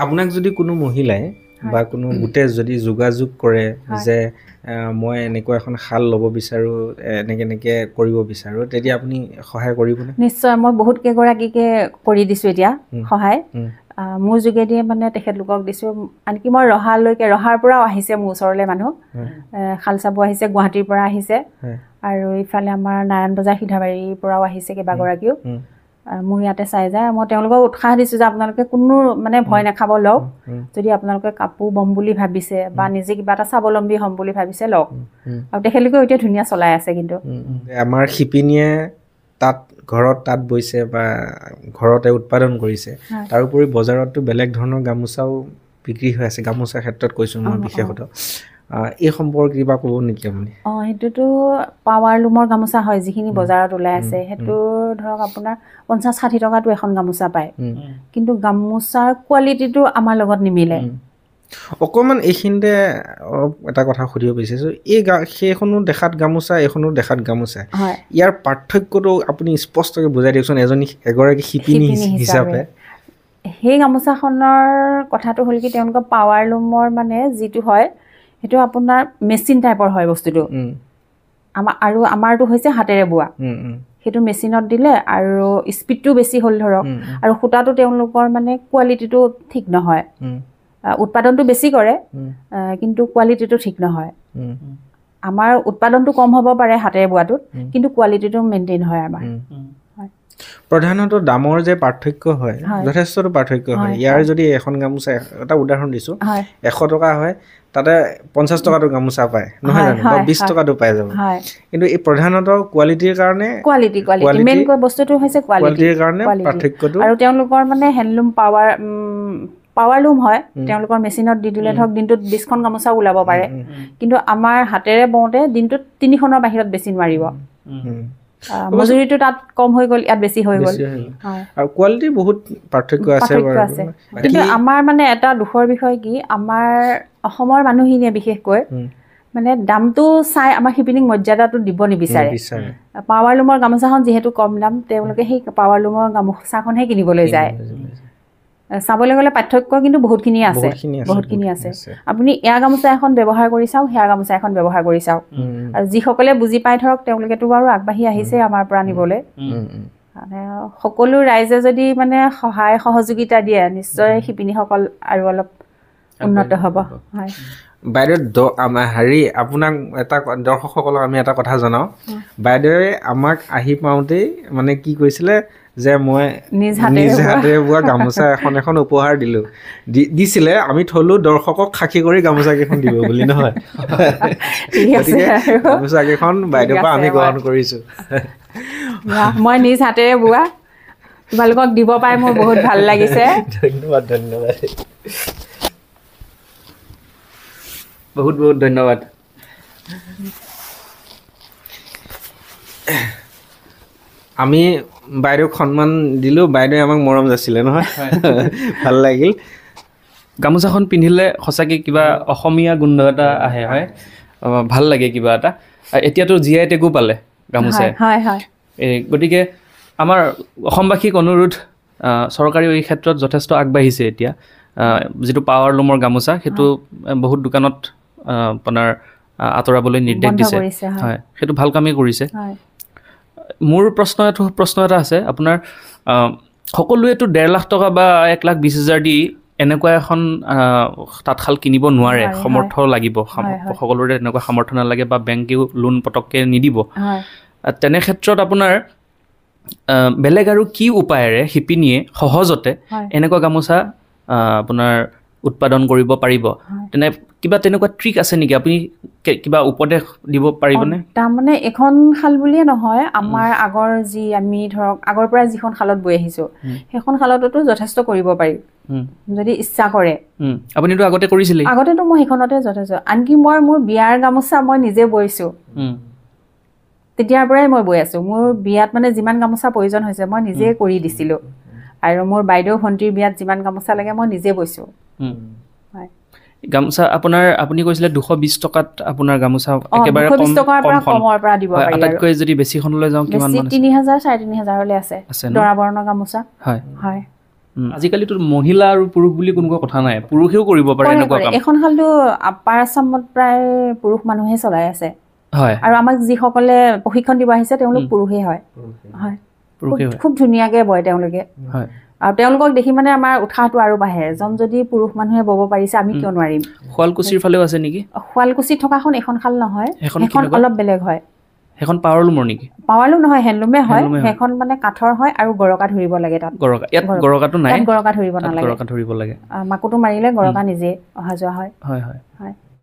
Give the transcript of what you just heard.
আপোনাক যদি কোনো মহিলাই বা কোনো গোটে যদি যোগাযোগ কৰে যে মই এনেকুৱা এখন শাল ল'ব বিচাৰোঁ এনেকৈ কৰিব বিচাৰোঁ তেতিয়া আপুনি সহায় কৰিবনে? নিশ্চয় মই বহুত কেইগৰাকীকে কৰি দিছোঁ এতিয়া সহায় মোৰ যোগেদিয়ে মানে তেখেতলোকক দিছোঁ আনকি মই ৰহাৰ পৰাও আহিছে মোৰ ওচৰলৈ মানুহ শাল চাব আহিছে গুৱাহাটীৰ পৰা আহিছে আৰু ইফালে আমাৰ নাৰায়ণ বজাৰ সিধাবাৰীৰ পৰাও আহিছে কেইবাগৰাকীও মোৰ ইয়াতে চাই যায় মই তেওঁলোকক উৎসাহ দিছোঁ যে আপোনালোকে কোনো মানে ভয় নাখাব লওক যদি আপোনালোকে কাপোৰ বম বুলি ভাবিছে বা নিজে কিবা এটা স্বাৱলম্বী হ'ম বুলি ভাবিছে লওক আৰু তেখেতলোকেও এতিয়া ধুনীয়া চলাই আছে কিন্তু আমাৰ শিপিনীয়ে ঘৰত তাঁত বৈছে বা ঘৰতে উৎপাদন কৰিছে তাৰোপৰি বজাৰতো বেলেগ ধৰণৰ গামোচাও বিক্ৰী হৈ আছে গামোচাৰ ক্ষেত্ৰত কৈছোঁ মই বিশেষত এই সম্পৰ্কে কিবা ক'ব নেকি আপুনি? সেইটোতো পাৱাৰ লুমৰ গামোচা হয় যিখিনি বজাৰত ওলাই আছে সেইটো ধৰক আপোনাৰ 50-60 টকাটো এখন গামোচা পায় কিন্তু গামোচাৰ কোৱালিটিটো আমাৰ লগত নিমিলে অকণমান এইখিনিতে এটা কথা সুধিব বিচাৰিছোঁ সেইখনো দেখাত গামোচা এইখনো দেখাত গামোচা ইয়াৰ পাৰ্থক্যটো আপুনি স্পষ্টকৈ বুজাই দিয়কচোন এগৰাকী শিপিনী হিচাপে সেই গামোচাখনৰ কথাটো হ'ল কি তেওঁলোকৰ পাৱাৰ লুমৰ মানে যিটো হয় সেইটো আপোনাৰ মেচিন টাইপৰ হয় বস্তুটো আৰু আমাৰটো হৈছে হাতেৰে বোৱা সেইটো মেচিনত দিলে আৰু স্পীডটো বেছি হ'ল ধৰক আৰু সূতাটো তেওঁলোকৰ মানে কোৱালিটিটো ঠিক নহয় উৎপাদনটো বেছি কৰে কিন্তু কোৱালিটিটো ঠিক নহয় আমাৰ উৎপাদনটো কম হ'ব পাৰে হাতেৰে বোৱাটোত কিন্তু কোৱালিটিটো মেইনটেইন হয় আমাৰ প্ৰধানতঃ দামৰ যে পাৰ্থক্য হয় যথেষ্টটো পাৰ্থক্য হয় ইয়াৰ যদি এখন গামোচা এটা উদাহৰণ দিছোঁ 100 টকা হয় তাতে 50 টকাটো গামোচা পায় নহয় জানো বা 20 টকাটো পাই যাব কিন্তু এই প্ৰধানতঃ কোৱালিটিৰ কাৰণে কোৱালিটি মেইন বস্তুটো হৈছে কোৱালিটিৰ কাৰণে পাৰ্থক্যটো আৰু তেওঁলোকৰ মানে হেণ্ডলুম পাৱাৰ লুম হয় তেওঁলোকৰ মেচিনত দি দিলে ধৰক দিনটোত 20খন গামোচা ওলাব পাৰে কিন্তু আমাৰ হাতেৰে বওঁতে দিনটোত 3খনৰ বাহিৰত বেছি নোৱাৰিব মজুৰিটো তাত কম হৈ গ'ল ইয়াত বেছি হৈ গ'ল আৰু কোৱালিটি বহুত পাৰ্থক্য আছে কিন্তু আমাৰ মানে এটা দুখৰ বিষয় কি আমাৰ অসমৰ মানুহখিনিয়ে বিশেষকৈ মানে দামটো চাই আমাৰ শিপিনীক মৰ্যাদাটো দিব নিবিচাৰে পাৱাৰ লুমৰ গামোচাখন যিহেতু কম দাম তেওঁলোকে সেই পাৱাৰ লুমৰ গামোচাখনহে কিনিবলৈ যায় চাবলৈ গ'লে পাৰ্থক্য কিন্তু বহুতখিনি আছে আপুনি এয়া গামোচা এখন ব্যৱহাৰ কৰি চাওক সেয়া গামোচা এখন ব্যৱহাৰ কৰি চাওক আৰু যিসকলে বুজি পাই ধৰক তেওঁলোকেতো বাৰু আগবাঢ়ি আহিছে আমাৰ পৰা নিবলৈ মানে সকলো ৰাইজে যদি মানে সহায় সহযোগিতা দিয়ে নিশ্চয় শিপিনীসকল আৰু অলপ উন্নত হ'ব হয় বাইদেউ আপোনাক এটা দৰ্শকসকলক আমি এটা কথা জনাওঁ বাইদেৱে আমাক আহি পাওঁতেই মানে কি কৈছিলে যে মই নিজ হাতেৰে বোৱা গামোচা এখন উপহাৰ দিছিলে আমি থলো দৰ্শকক সাক্ষী কৰি গামোচা কেইখন দিব বুলি নহয় গতিকে গামোচা কেইখন বাইদেউৰ পৰা আমি গ্ৰহণ কৰিছোঁ মই নিজ হাতেৰে বোৱা তোমালোকক দিব পাই মোৰ বহুত ভাল লাগিছে ধন্যবাদ বহুত বহুত ধন্যবাদ আমি বাইদেউক সন্মান দিলোঁ বাইদেৱে আমাক মৰম যাচিলে নহয় ভাল লাগিল গামোচাখন পিন্ধিলে সঁচাকৈ কিবা অসমীয়া গোন্ধ এটা আহে হয় ভাল লাগে কিবা এটা এতিয়াতো GI টেগো পালে গামোচাই গতিকে আমাৰ অসমবাসীক অনুৰোধ চৰকাৰেও এই ক্ষেত্ৰত যথেষ্ট আগবাঢ়িছে এতিয়া যিটো পাৱাৰ লুমৰ গামোচা সেইটো বহুত দোকানত আপোনাৰ আঁতৰাবলৈ নিৰ্দেশ দিছে হয় সেইটো ভাল কামেই কৰিছে মোৰ প্ৰশ্ন এটা আছে আপোনাৰ সকলোৱেতো 1.5 লাখ টকা বা 1,20,000 দি এনেকুৱা এখন তাঁতশাল কিনিব নোৱাৰে সমৰ্থ লাগিব সকলোৰে এনেকুৱা সামৰ্থ্য নালাগে বা বেংকেও লোন পটককৈ নিদিব তেনে ক্ষেত্ৰত আপোনাৰ বেলেগ আৰু কি উপায়েৰে শিপিনীয়ে সহজতে এনেকুৱা গামোচা আপোনাৰ উৎপাদন কৰিব পাৰিব কিবা তেনেকুৱা ট্ৰিক আছে নেকি আপুনি কিবা উপদেশ দিব পাৰিবনে তাৰমানে এখন শাল বুলিয়ে নহয় আমাৰ আগৰ যি আমি ধৰক আগৰ পৰা যিখন শালত বৈ আহিছোঁ সেইখন শালতো যথেষ্ট কৰিব পাৰি যদি ইচ্ছা কৰে আপুনিতো আগতে কৰিছিলে আগতেতো মই সেইখনতে যথেষ্ট আনকি মই মোৰ বিয়াৰ গামোচা মই নিজে বৈছোঁ তেতিয়াৰ পৰাই মই বৈ আছোঁ মোৰ বিয়াত মানে যিমান গামোচা প্ৰয়োজন হৈছে মই নিজে কৰি দিছিলোঁ আৰু মোৰ বাইদেউ ভণ্টিৰ বিয়াত যিমান গামোচা লাগে মই নিজে বৈছোঁ গামোচা আপুনি কৈছিলে 220 টকাত আপোনাৰ গামোচা একেবাৰে 220 টকাৰ পৰা কমৰ পৰা দিব পাৰি আটাইতকৈ যদি বেছিখনলৈ যাওঁ কিমান মান 3000 3,500 লৈ আছে দৰা বৰণৰ গামোচা হয় হয় আজিকালিতো মহিলা আৰু পুৰুষ বুলি কোনো কথা নাই, পুৰুষেও কৰিব পাৰে এনেকুৱা কাম। এখন শালটো আপাৰ আছামত প্ৰায় পুৰুষ মানুহে চলাই আছে। হয়, আৰু আমাক যিসকলে প্ৰশিক্ষণ দিব আহিছে তেওঁলোক পুৰুষেই হয়। হয়, খুব ধুনীয়াকে বয় তেওঁলোকে। হয়, আৰু তেওঁলোকক দেখি মানে আমাৰ উৎসাহটো আৰু বাঢ়ে, এজন যদি পুৰুষ মানুহে বব পাৰিছে আমি কিয় নোৱাৰিম। শুৱালকুছিৰ ফালেও আছে নেকি? শুৱালকুছিত থকাখন এখন শাল নহয়, সেইখন অলপ বেলেগ হয়। সেইখন পাৱাৰলুমৰ নেকি? পাৱাৰলুম নহয়, হেণ্ডলুমে হয়। সেইখন মানে কাঠৰ হয় আৰু গৰকা ধৰিব লাগে তাত। ইয়াত গৰকাটো নাই, গৰকা ধৰিব নালাগে, গৰকা ধৰিব লাগে। মাকুটো মাৰিলে গৰকা নিজে অহা যোৱা হয়। হয় হয় হয়।